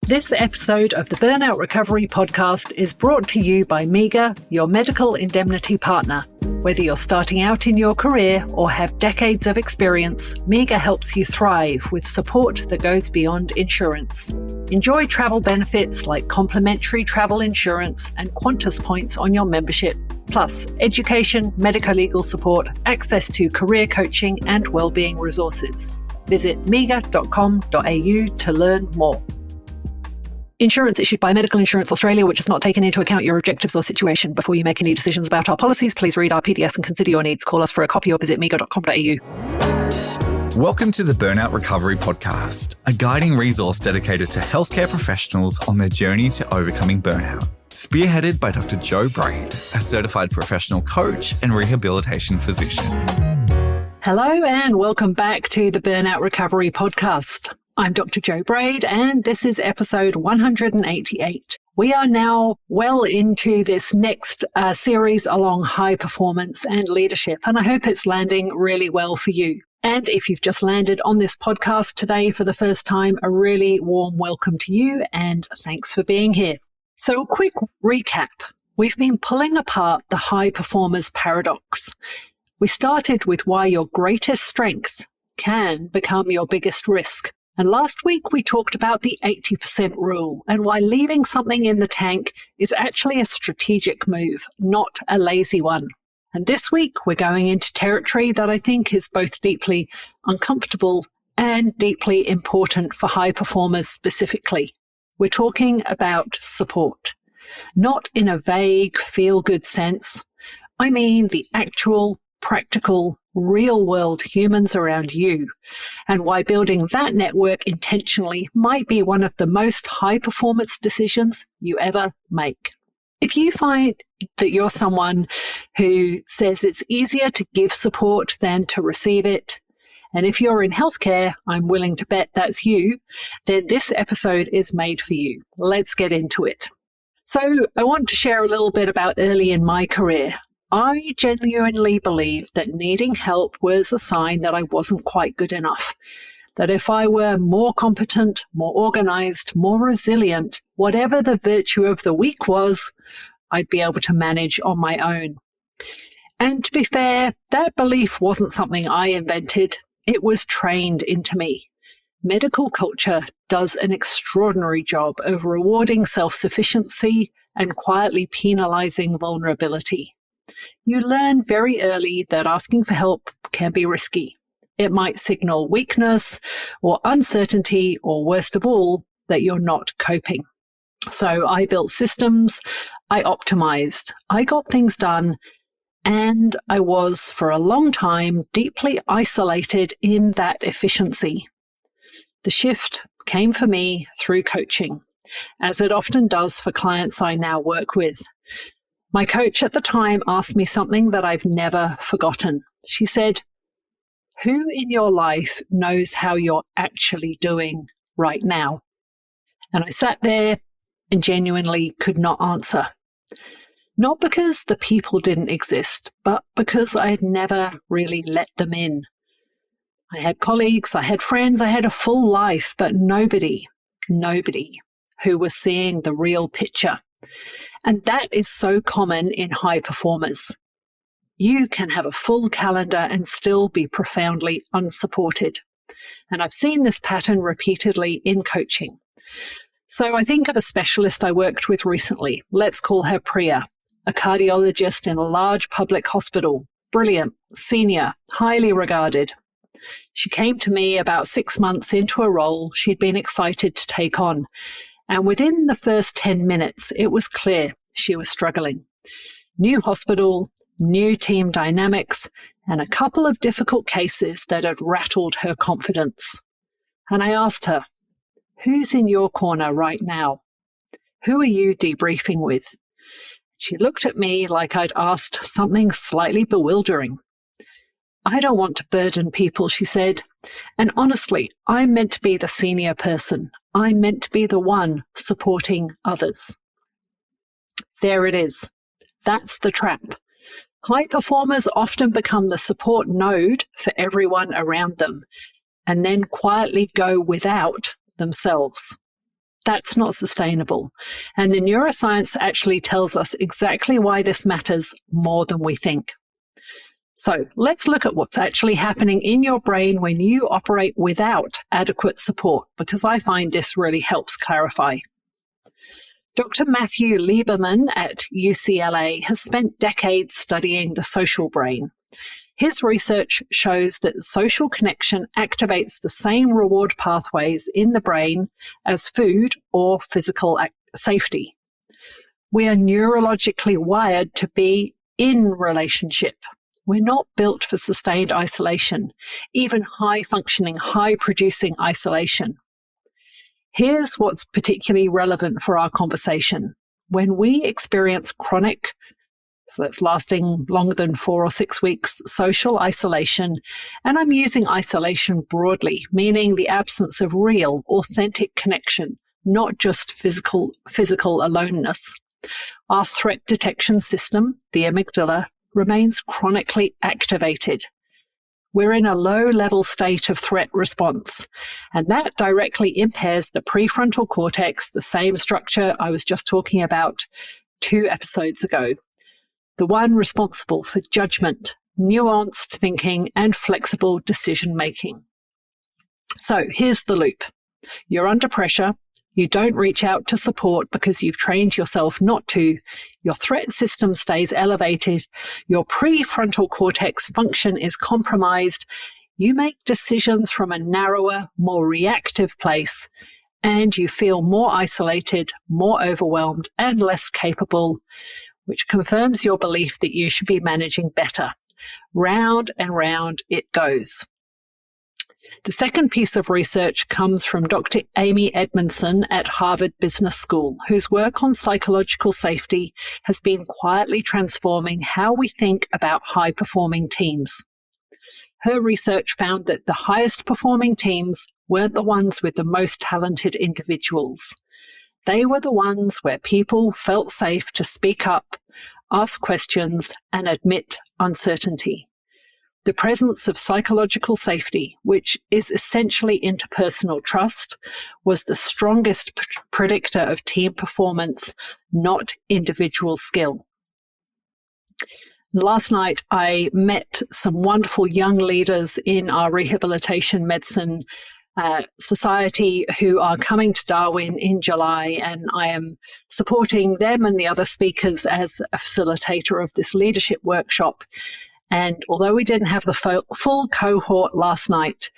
This episode of the Burnout Recovery Podcast is brought to you by MEGA, your medical indemnity partner. Whether you're starting out in your career or have decades of experience, MEGA helps you thrive with support that goes beyond insurance. Enjoy travel benefits like complimentary travel insurance and Qantas points on your membership, plus education, medico-legal support, access to career coaching and wellbeing resources. Visit mega.com.au to learn more. Insurance issued by Medical Insurance Australia, which has not taken into account your objectives or situation. Before you make any decisions about our policies, please read our PDS and consider your needs. Call us for a copy or visit mega.com.au. Welcome to the Burnout Recovery Podcast, a guiding resource dedicated to healthcare professionals on their journey to overcoming burnout. Spearheaded by Dr. Jo Braid, a certified professional coach and rehabilitation physician. Hello and welcome back to the Burnout Recovery Podcast. I'm Dr. Jo Braid, and this is episode 188. We are now well into this next series along high performance and leadership, and I hope it's landing really well for you. And if you've just landed on this podcast today for the first time, a really warm welcome to you, and thanks for being here. So a quick recap. We've been pulling apart the high performers paradox. We started with why your greatest strength can become your biggest risk. And last week, we talked about the 80% rule and why leaving something in the tank is actually a strategic move, not a lazy one. And this week, we're going into territory that I think is both deeply uncomfortable and deeply important for high performers specifically. We're talking about support, not in a vague, feel-good sense. I mean the actual, practical, real-world humans around you, and why building that network intentionally might be one of the most high-performance decisions you ever make. If you find that you're someone who says it's easier to give support than to receive it, and if you're in healthcare, I'm willing to bet that's you, then this episode is made for you. Let's get into it. So I want to share a little bit about early in my career. I genuinely believed that needing help was a sign that I wasn't quite good enough, that if I were more competent, more organized, more resilient, whatever the virtue of the week was, I'd be able to manage on my own. And to be fair, that belief wasn't something I invented. It was trained into me. Medical culture does an extraordinary job of rewarding self-sufficiency and quietly penalizing vulnerability. You learn very early that asking for help can be risky. It might signal weakness or uncertainty, or worst of all, that you're not coping. So I built systems, I optimized, I got things done, and I was, for a long time, deeply isolated in that efficiency. The shift came for me through coaching, as it often does for clients I now work with. My coach at the time asked me something that I've never forgotten. She said, "Who in your life knows how you're actually doing right now?" And I sat there and genuinely could not answer. Not because the people didn't exist, but because I had never really let them in. I had colleagues, I had friends, I had a full life, but nobody who was seeing the real picture. And that is so common in high performers. You can have a full calendar and still be profoundly unsupported. And I've seen this pattern repeatedly in coaching. So I think of a specialist I worked with recently. Let's call her Priya, a cardiologist in a large public hospital. Brilliant, senior, highly regarded. She came to me about 6 months into a role she'd been excited to take on. And within the first 10 minutes, it was clear she was struggling. New hospital, new team dynamics, and a couple of difficult cases that had rattled her confidence. And I asked her, "Who's in your corner right now? Who are you debriefing with?" She looked at me like I'd asked something slightly bewildering. "I don't want to burden people," she said. "And honestly, I'm meant to be the senior person. I'm meant to be the one supporting others." There it is. That's the trap. High performers often become the support node for everyone around them, and then quietly go without themselves. That's not sustainable. And the neuroscience actually tells us exactly why this matters more than we think. So let's look at what's actually happening in your brain when you operate without adequate support, because I find this really helps clarify. Dr. Matthew Lieberman at UCLA has spent decades studying the social brain. His research shows that social connection activates the same reward pathways in the brain as food or physical safety. We are neurologically wired to be in relationship. We're not built for sustained isolation, even high-functioning, high-producing isolation. Here's what's particularly relevant for our conversation. When we experience chronic, so that's lasting longer than 4 or 6 weeks, social isolation, and I'm using isolation broadly, meaning the absence of real, authentic connection, not just physical aloneness. Our threat detection system, the amygdala, remains chronically activated. We're in a low-level state of threat response, and that directly impairs the prefrontal cortex, the same structure I was just talking about 2 episodes ago, the one responsible for judgment, nuanced thinking, and flexible decision-making. So here's the loop. You're under pressure. You don't reach out to support because you've trained yourself not to. Your threat system stays elevated. Your prefrontal cortex function is compromised. You make decisions from a narrower, more reactive place, and you feel more isolated, more overwhelmed, and less capable, which confirms your belief that you should be managing better. Round and round it goes. The second piece of research comes from Dr. Amy Edmondson at Harvard Business School, whose work on psychological safety has been quietly transforming how we think about high-performing teams. Her research found that the highest performing teams weren't the ones with the most talented individuals. They were the ones where people felt safe to speak up, ask questions, and admit uncertainty. The presence of psychological safety, which is essentially interpersonal trust, was the strongest predictor of team performance, not individual skill. Last night, I met some wonderful young leaders in our rehabilitation medicine society who are coming to Darwin in July, and I am supporting them and the other speakers as a facilitator of this leadership workshop. And although we didn't have the full cohort last night,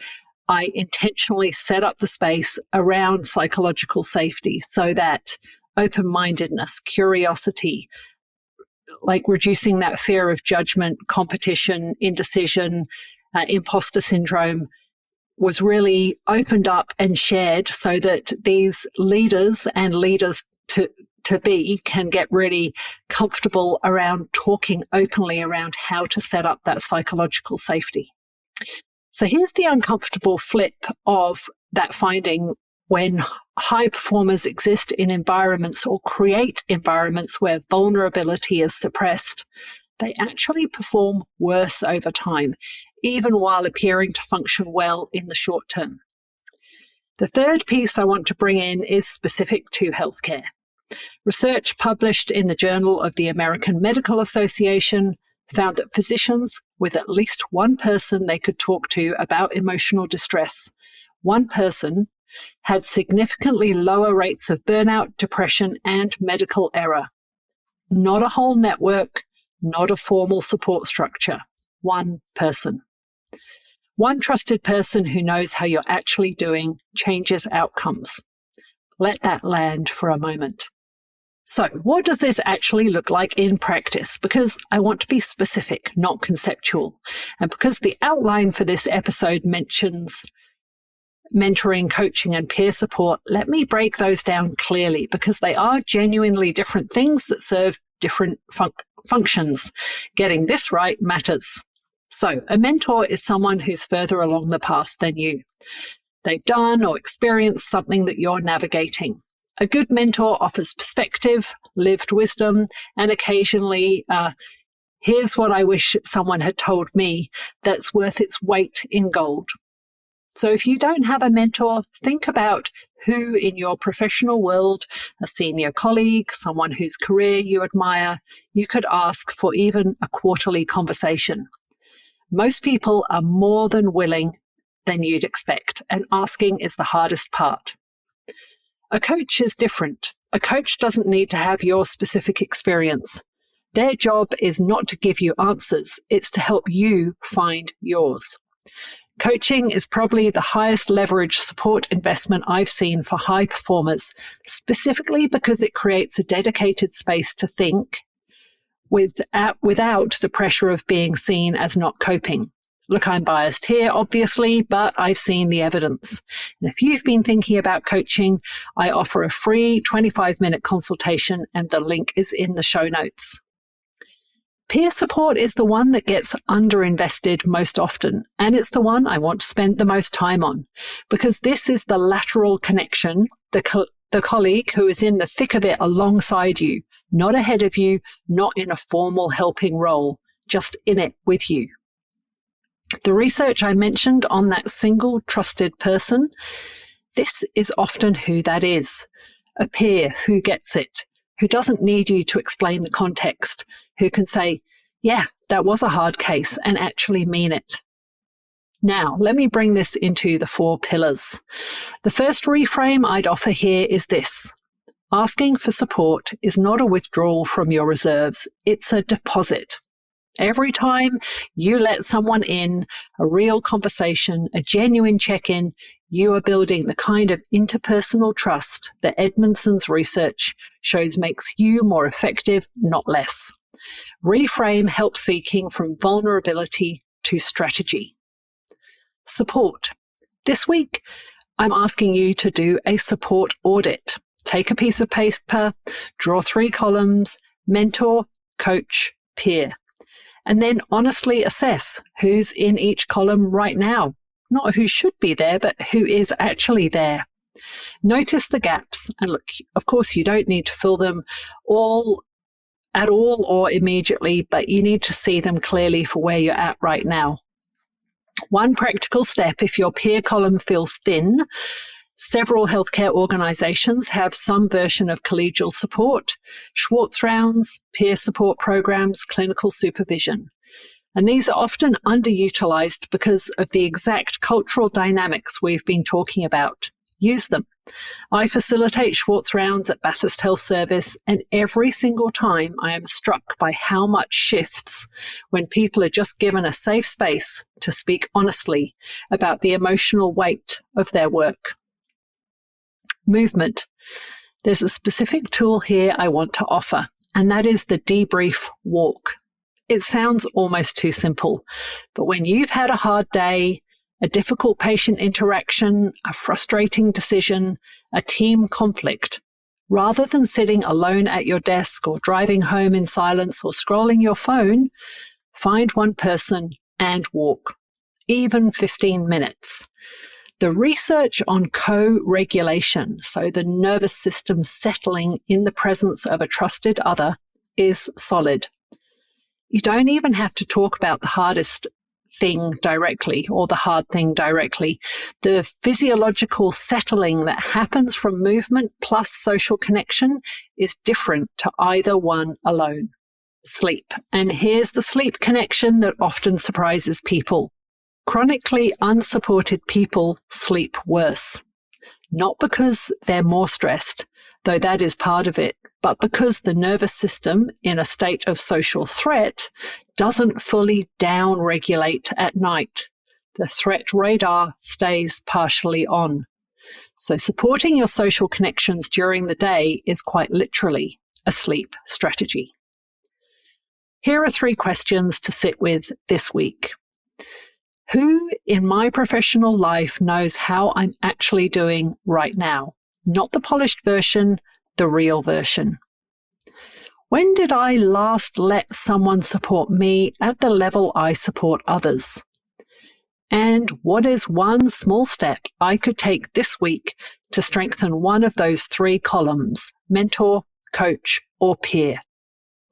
I intentionally set up the space around psychological safety so that open-mindedness, curiosity, like reducing that fear of judgment, competition, indecision, imposter syndrome, was really opened up and shared so that these leaders and leaders to be can get really comfortable around talking openly around how to set up that psychological safety. So here's the uncomfortable flip of that finding. When high performers exist in environments or create environments where vulnerability is suppressed, they actually perform worse over time, even while appearing to function well in the short term. The third piece I want to bring in is specific to healthcare. Research published in the Journal of the American Medical Association found that physicians with at least one person they could talk to about emotional distress, one person, had significantly lower rates of burnout, depression, and medical error. Not a whole network, not a formal support structure. One person. One trusted person who knows how you're actually doing changes outcomes. Let that land for a moment. So what does this actually look like in practice? Because I want to be specific, not conceptual. And because the outline for this episode mentions mentoring, coaching, and peer support, let me break those down clearly because they are genuinely different things that serve different functions. Getting this right matters. So a mentor is someone who's further along the path than you. They've done or experienced something that you're navigating. A good mentor offers perspective, lived wisdom, and occasionally, here's what I wish someone had told me that's worth its weight in gold. So if you don't have a mentor, think about who in your professional world, a senior colleague, someone whose career you admire, you could ask for even a quarterly conversation. Most people are more than willing than you'd expect, and asking is the hardest part. A coach is different. A coach doesn't need to have your specific experience. Their job is not to give you answers, it's to help you find yours. Coaching is probably the highest leverage support investment I've seen for high performers, specifically because it creates a dedicated space to think without the pressure of being seen as not coping. Look, I'm biased here, obviously, but I've seen the evidence. And if you've been thinking about coaching, I offer a free 25-minute consultation, and the link is in the show notes. Peer support is the one that gets underinvested most often, and it's the one I want to spend the most time on, because this is the lateral connection, the colleague who is in the thick of it alongside you, not ahead of you, not in a formal helping role, just in it with you. The research I mentioned on that single trusted person, this is often who that is. A peer who gets it, who doesn't need you to explain the context, who can say, yeah, that was a hard case, and actually mean it. Now, let me bring this into the 4 pillars. The first reframe I'd offer here is this. Asking for support is not a withdrawal from your reserves, it's a deposit. Every time you let someone in, a real conversation, a genuine check-in, you are building the kind of interpersonal trust that Edmondson's research shows makes you more effective, not less. Reframe help seeking from vulnerability to strategy. Support. This week, I'm asking you to do a support audit. Take a piece of paper, draw 3 columns, mentor, coach, peer. And then honestly assess who's in each column right now. Not who should be there, but who is actually there. Notice the gaps. And look, of course, you don't need to fill them all at all or immediately, but you need to see them clearly for where you're at right now. One practical step, if your peer column feels thin, several healthcare organizations have some version of collegial support, Schwartz rounds, peer support programs, clinical supervision. And these are often underutilized because of the exact cultural dynamics we've been talking about. Use them. I facilitate Schwartz rounds at Bathurst Health Service, and every single time I am struck by how much shifts when people are just given a safe space to speak honestly about the emotional weight of their work. Movement. There's a specific tool here I want to offer, and that is the debrief walk. It sounds almost too simple, but when you've had a hard day, a difficult patient interaction, a frustrating decision, a team conflict, rather than sitting alone at your desk or driving home in silence or scrolling your phone, find one person and walk, even 15 minutes. The research on co-regulation, so the nervous system settling in the presence of a trusted other, is solid. You don't even have to talk about the hardest thing directly or the hard thing directly. The physiological settling that happens from movement plus social connection is different to either one alone. Sleep. And here's the sleep connection that often surprises people. Chronically unsupported people sleep worse. Not because they're more stressed, though that is part of it, but because the nervous system, in a state of social threat, doesn't fully down-regulate at night. The threat radar stays partially on. So supporting your social connections during the day is quite literally a sleep strategy. Here are 3 questions to sit with this week. Who in my professional life knows how I'm actually doing right now? Not the polished version, the real version. When did I last let someone support me at the level I support others? And what is one small step I could take this week to strengthen one of those 3 columns, mentor, coach, or peer?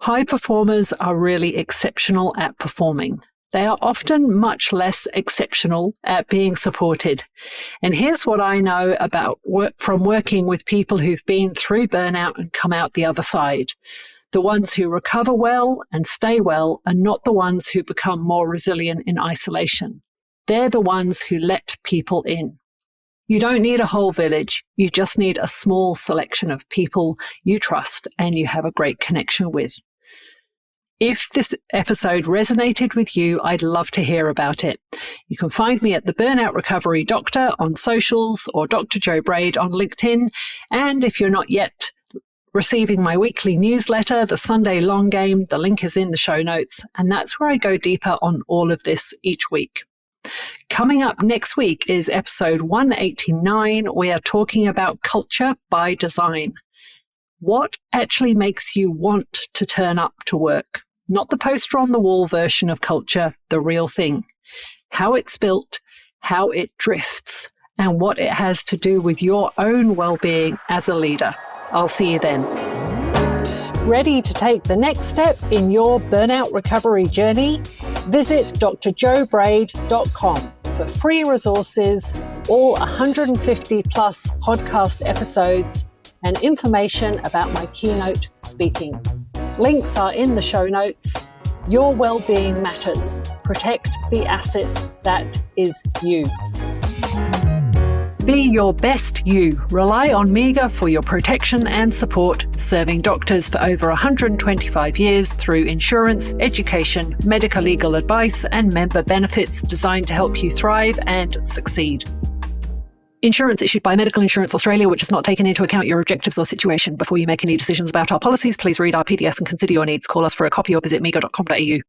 High performers are really exceptional at performing. They are often much less exceptional at being supported. And here's what I know about from working with people who've been through burnout and come out the other side. The ones who recover well and stay well are not the ones who become more resilient in isolation. They're the ones who let people in. You don't need a whole village. You just need a small selection of people you trust and you have a great connection with. If this episode resonated with you, I'd love to hear about it. You can find me at the Burnout Recovery Doctor on socials or Dr. Jo Braid on LinkedIn. And if you're not yet receiving my weekly newsletter, The Sunday Long Game, the link is in the show notes. And that's where I go deeper on all of this each week. Coming up next week is episode 189. We are talking about culture by design. What actually makes you want to turn up to work? Not the poster on the wall version of culture, the real thing. How it's built, how it drifts, and what it has to do with your own well-being as a leader. I'll see you then. Ready to take the next step in your burnout recovery journey? Visit drjobraid.com for free resources, all 150 plus podcast episodes, and information about my keynote speaking. Links are in the show notes. Your well-being matters. Protect the asset that is you. Be your best you. Rely on MEGA for your protection and support, serving doctors for over 125 years through insurance, education, medical legal advice, and member benefits designed to help you thrive and succeed. Insurance issued by Medical Insurance Australia, which has not taken into account your objectives or situation. Before you make any decisions about our policies, please read our PDS and consider your needs. Call us for a copy or visit mega.com.au.